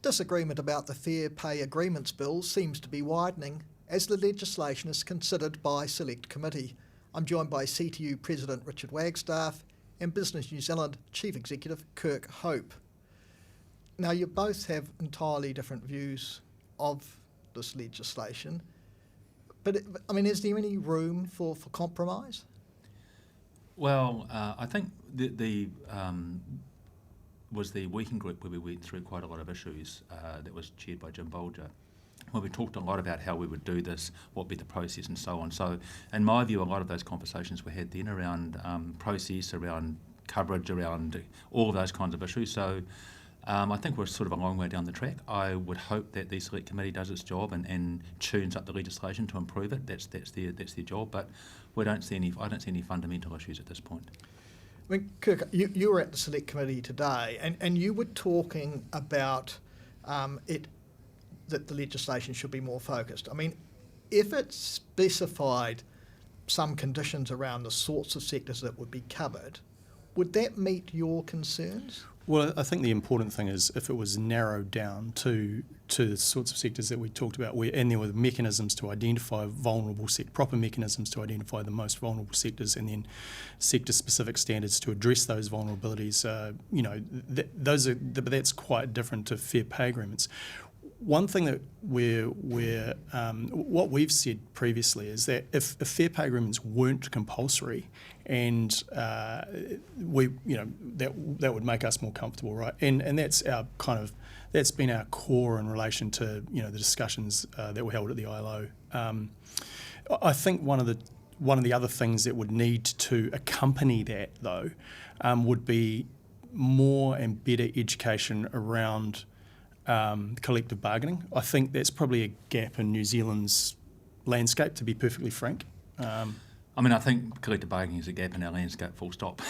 Disagreement about the Fair Pay Agreements Bill seems to be widening as the legislation is considered by Select Committee. I'm joined by CTU President Richard Wagstaff and Business New Zealand Chief Executive Kirk Hope. Now, you both have entirely different views of this legislation, but is there any room for compromise? Well, I think was the working group where we went through quite a lot of issues that was chaired by Jim Bolger, where we talked a lot about how we would do this, what would be the process and so on. So in my view, a lot of those conversations were had then around process, around coverage, around all of those kinds of issues. So I think we're sort of a long way down the track. I would hope that the Select Committee does its job and tunes up the legislation to improve it. That's their job, but I don't see any fundamental issues at this point. I mean, Kirk, you were at the Select Committee today, and you were talking about that the legislation should be more focused. I mean, if it specified some conditions around the sorts of sectors that would be covered, would that meet your concerns? Well, I think the important thing is if it was narrowed down to the sorts of sectors that we talked about, and there were mechanisms to identify proper mechanisms to identify the most vulnerable sectors, and then sector-specific standards to address those vulnerabilities. But that's quite different to fair pay agreements. One thing that what we've said previously is that if fair pay agreements weren't compulsory, and that would make us more comfortable, right? And that's been our core in relation to the discussions that were held at the ILO. I think one of the other things that would need to accompany that though would be more and better education around collective bargaining. I think that's probably a gap in New Zealand's landscape, to be perfectly frank. I think collective bargaining is a gap in our landscape, full stop.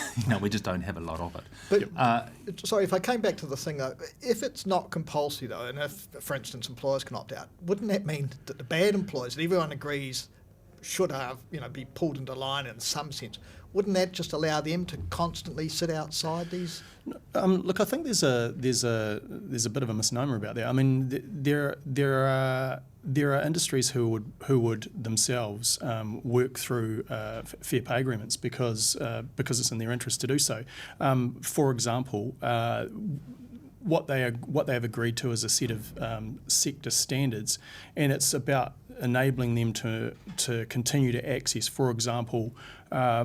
We just don't have a lot of it. But sorry, if I came back to the thing though, if it's not compulsory though, and if, for instance, employers can opt out, wouldn't that mean that the bad employers that everyone agrees should have, be pulled into line in some sense? Wouldn't that just allow them to constantly sit outside these? Look, I think there's a bit of a misnomer about that. I mean, there are industries who would themselves work through fair pay agreements because it's in their interest to do so. For example, what they have agreed to is a set of sector standards, and it's about enabling them to continue to access, for example,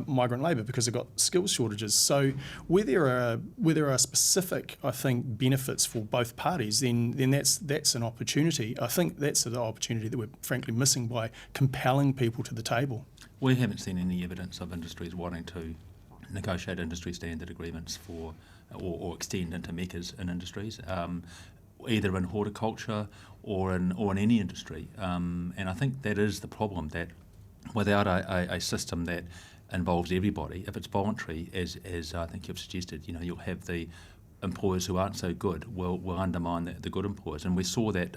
migrant labour because they've got skills shortages. So where there are specific, I think, benefits for both parties, then that's an opportunity. I think that's the opportunity that we're frankly missing by compelling people to the table. We haven't seen any evidence of industries wanting to negotiate industry standard agreements for or extend into MECAs in industries, either in horticulture or in any industry. And I think that is the problem, that without a system that involves everybody, if it's voluntary, as I think you've suggested, you'll have the employers who aren't so good will undermine the good employers. And we saw that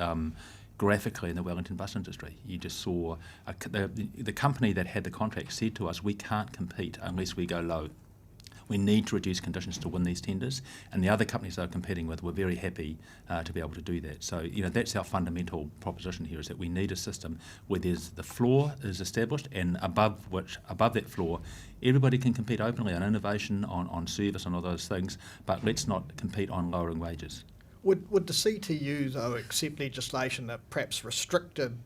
graphically in the Wellington bus industry. You just saw the company that had the contract said to us, we can't compete unless we go low. We need to reduce conditions to win these tenders, and the other companies they're competing with were very happy to be able to do that. So, that's our fundamental proposition here, is that we need a system where the floor is established, and above that floor, everybody can compete openly on innovation, on service, on all those things, but let's not compete on lowering wages. Would the CTU, though, accept legislation that perhaps restricted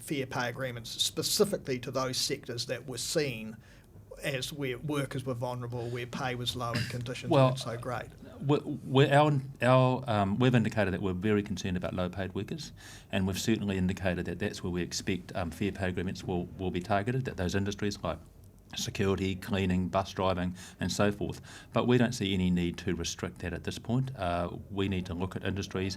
fair pay agreements specifically to those sectors that were seen as where workers were vulnerable, where pay was low and conditions weren't so great? We've indicated that we're very concerned about low-paid workers, and we've certainly indicated that that's where we expect fair pay agreements will be targeted, that those industries like security, cleaning, bus driving and so forth. But we don't see any need to restrict that at this point. We need to look at industries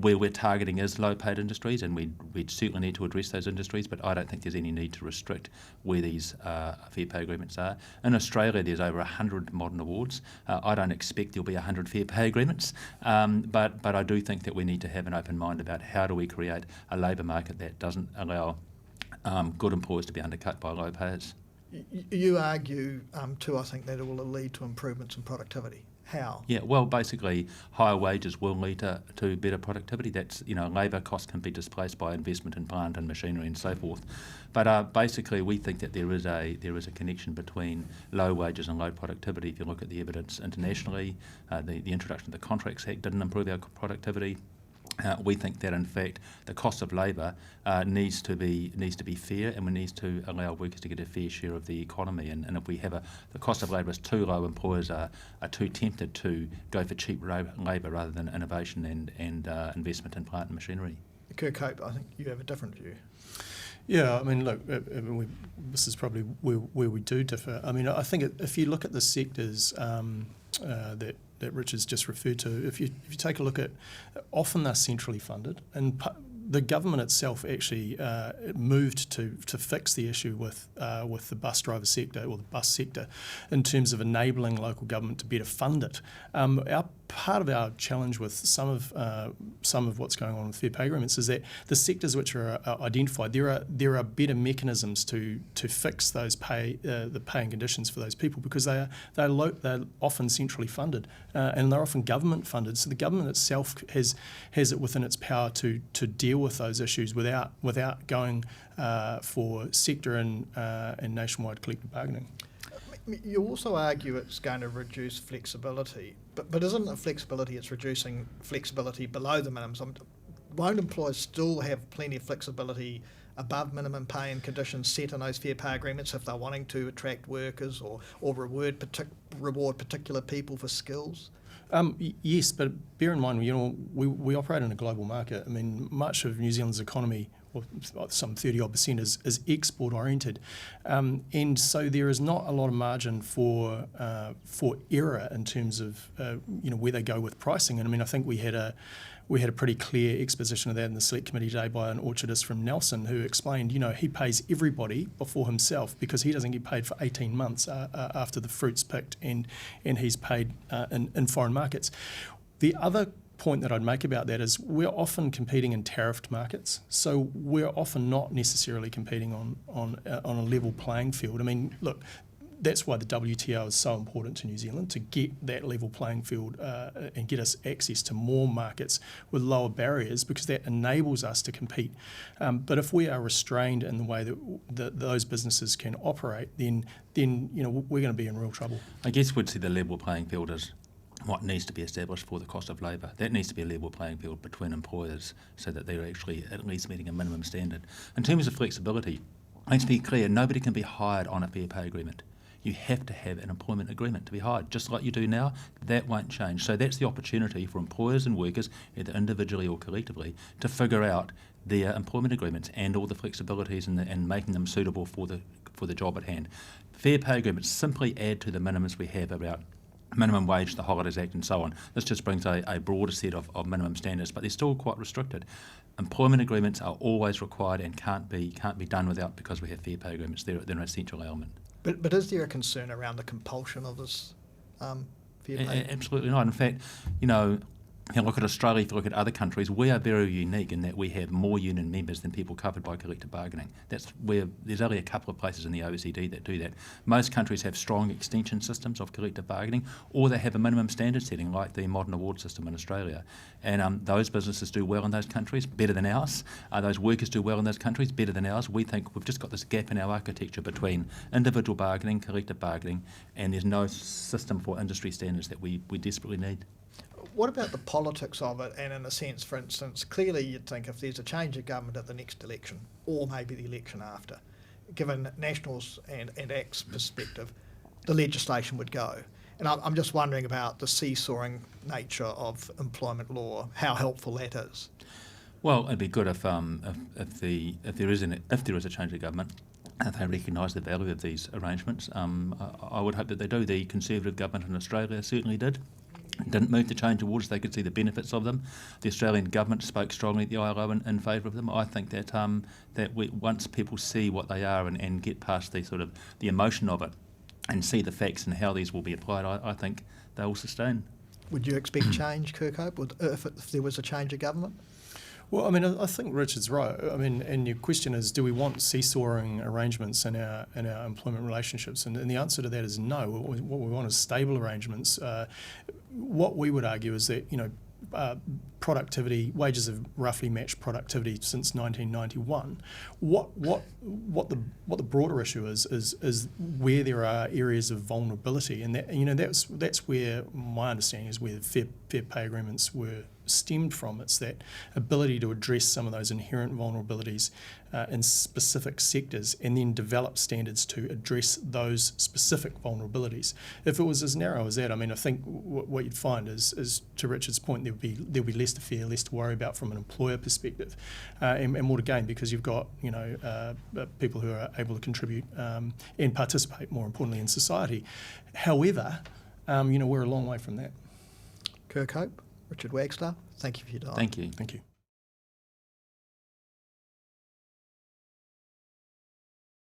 where we're targeting is low-paid industries, and we certainly need to address those industries, but I don't think there's any need to restrict where these fair pay agreements are. In Australia, there's over 100 modern awards. I don't expect there'll be 100 fair pay agreements, but I do think that we need to have an open mind about how do we create a labour market that doesn't allow good employers to be undercut by low payers. You argue too, I think, that it will lead to improvements in productivity. How? Yeah, well, basically, higher wages will lead to better productivity. That's, labour costs can be displaced by investment in plant and machinery and so forth. But basically, we think that there is a connection between low wages and low productivity. If you look at the evidence internationally, the introduction of the Contracts Act didn't improve our productivity. We think that in fact the cost of labour needs to be fair, and we need to allow workers to get a fair share of the economy. And if we have the cost of labour is too low, employers are too tempted to go for cheap labour rather than innovation and investment in plant and machinery. Kirk, I think you have a different view. Yeah, I mean, look, this is probably where we do differ. I mean, I think if you look at the sectors that Richard's just referred to, if you take a look at, often they're centrally funded, and the government itself actually moved to fix the issue with the bus driver sector or the bus sector in terms of enabling local government to better fund it. Part of our challenge with some of what's going on with fair pay agreements is that the sectors which are identified, there are better mechanisms to fix those the paying conditions for those people, because they're often centrally funded and they're often government funded. So the government itself has it within its power to deal with those issues without going for sector and nationwide collective bargaining. You also argue it's going to reduce flexibility, but isn't it flexibility, it's reducing flexibility below the minimums? Won't employers still have plenty of flexibility above minimum pay and conditions set in those fair pay agreements if they're wanting to attract workers or reward particular people for skills? Yes, but bear in mind, we operate in a global market. I mean, much of New Zealand's economy, or some 30-odd%, is export-oriented, and so there is not a lot of margin for error in terms of where they go with pricing. And I mean, I think we had a pretty clear exposition of that in the Select Committee today by an orchardist from Nelson, who explained, he pays everybody before himself because he doesn't get paid for 18 months after the fruit's picked, and he's paid in foreign markets. The other point that I'd make about that is we're often competing in tariffed markets, so we're often not necessarily competing on a level playing field. I mean, look, that's why the WTO is so important to New Zealand, to get that level playing field and get us access to more markets with lower barriers, because that enables us to compete. But if we are restrained in the way that those businesses can operate, then we're going to be in real trouble. I guess we'd see the level playing field as what needs to be established for the cost of labour. That needs to be a level playing field between employers so that they're actually at least meeting a minimum standard. In terms of flexibility, let's be clear, nobody can be hired on a fair pay agreement. You have to have an employment agreement to be hired, just like you do now. That won't change. So that's the opportunity for employers and workers, either individually or collectively, to figure out their employment agreements and all the flexibilities and making them suitable for the job at hand. Fair pay agreements simply add to the minimums we have about minimum wage, the Holidays Act and so on. This just brings a broader set of minimum standards, but they're still quite restricted. Employment agreements are always required and can't be done without, because we have fair pay agreements. They're an essential element. But is there a concern around the compulsion of this fair pay? Absolutely not. In fact, if you look at Australia, if you look at other countries, we are very unique in that we have more union members than people covered by collective bargaining. That's where there's only a couple of places in the OECD that do that. Most countries have strong extension systems of collective bargaining, or they have a minimum standard setting like the modern award system in Australia. And those businesses do well in those countries, better than ours. Those workers do well in those countries, better than ours. We think we've just got this gap in our architecture between individual bargaining, collective bargaining, and there's no system for industry standards that we desperately need. What about the politics of it? And in a sense, for instance, clearly you'd think if there's a change of government at the next election, or maybe the election after, given Nationals and ACT's perspective, the legislation would go. And I'm just wondering about the seesawing nature of employment law, how helpful that is. Well, it'd be good if there is a change of government, and they recognise the value of these arrangements. I would hope that they do. The Conservative government in Australia certainly didn't move to change awards. They could see the benefits of them. The Australian government spoke strongly at the ILO in favour of them. I think that once people see what they are and get past the emotion of it and see the facts and how these will be applied, I think they will sustain. Would you expect change, Kirk Hope, if there was a change of government? Well, I mean, I think Richard's right. I mean, and your question is, do we want seesawing arrangements in our employment relationships? And the answer to that is no. What we want is stable arrangements. What we would argue is that, productivity, wages have roughly matched productivity since 1991. What the broader issue is where there are areas of vulnerability, and that's where my understanding is where fair pay agreements were stemmed from. It's that ability to address some of those inherent vulnerabilities in specific sectors and then develop standards to address those specific vulnerabilities. If it was as narrow as that, I mean, I think what you'd find is to Richard's point, there'll be less to fear, less to worry about from an employer perspective, and more to gain because you've got people who are able to contribute and participate, more importantly, in society. However, we're a long way from that. Kirk Hope, Richard Wagstaff, thank you for your time. Thank you. Thank you.